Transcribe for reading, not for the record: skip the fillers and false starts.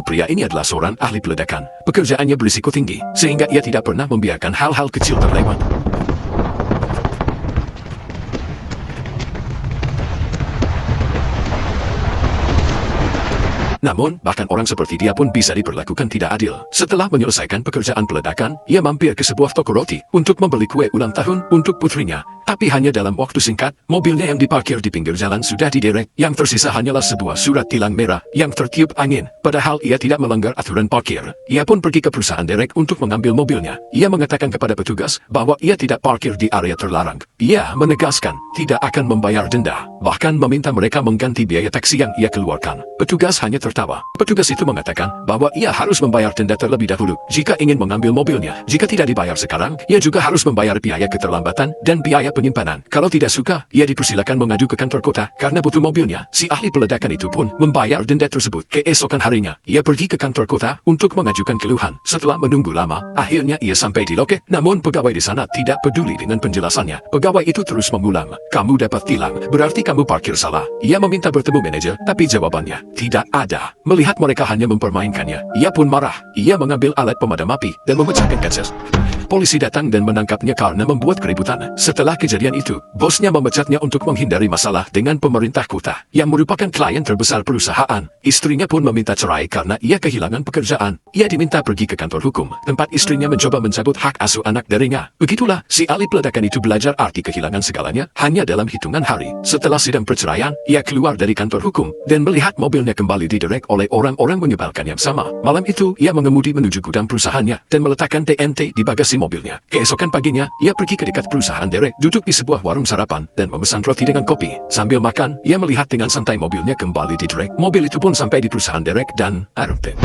pria ini adalah seorang ahli peledakan. Pekerjaannya berisiko tinggi, sehingga ia tidak pernah membiarkan hal-hal kecil terlewat. Namun, bahkan orang seperti dia pun bisa diperlakukan tidak adil. Setelah menyelesaikan pekerjaan peledakan, ia mampir ke sebuah toko roti untuk membeli kue ulang tahun untuk putrinya. Tapi hanya dalam waktu singkat, mobilnya yang diparkir di pinggir jalan sudah diderek. Yang tersisa hanyalah sebuah surat tilang merah yang tertiup angin. Padahal ia tidak melanggar aturan parkir. Ia pun pergi ke perusahaan derek untuk mengambil mobilnya. Ia mengatakan kepada petugas bahwa ia tidak parkir di area terlarang. Ia menegaskan tidak akan membayar denda, bahkan meminta mereka mengganti biaya taksi yang ia keluarkan. Petugas hanya tertawa. Petugas itu mengatakan bahwa ia harus membayar denda terlebih dahulu jika ingin mengambil mobilnya. Jika tidak dibayar sekarang, ia juga harus membayar biaya keterlambatan dan biaya penyimpanan. Kalau tidak suka, ia dipersilakan mengadu ke kantor kota karena butuh mobilnya. Si ahli peledakan itu pun membayar denda tersebut. Keesokan harinya, ia pergi ke kantor kota untuk mengajukan keluhan. Setelah menunggu lama, akhirnya ia sampai di loket. Namun pegawai di sana tidak peduli dengan penjelasannya. Pegawai itu terus mengulang, "Kamu dapat tilang, berarti kamu parkir salah." Ia meminta bertemu manajer, tapi jawabannya tidak ada. Melihat mereka hanya mempermainkannya, ia pun marah. Ia mengambil alat pemadam api dan memecahkan kaca. Polisi datang dan menangkapnya karena membuat keributan. Setelah kejadian itu, bosnya memecatnya untuk menghindari masalah dengan pemerintah kota, yang merupakan klien terbesar perusahaan. Istrinya pun meminta cerai karena ia kehilangan pekerjaan. Ia diminta pergi ke kantor hukum, tempat istrinya mencoba mencabut hak asuh anak darinya. Begitulah, si ahli peledakan itu belajar arti kehilangan segalanya hanya dalam hitungan hari. Setelah sidang perceraian, ia keluar dari kantor hukum dan melihat mobilnya kembali diderek oleh orang-orang menyebalkan yang sama. Malam itu, ia mengemudi menuju gudang perusahaannya dan meletakkan TNT di bagasi mobilnya. Keesokan paginya, ia pergi ke dekat perusahaan derek, duduk di sebuah warung sarapan, dan memesan roti dengan kopi. Sambil makan, ia melihat dengan santai mobilnya kembali diderek. Mobil itu pun sampai di perusahaan derek dan arute.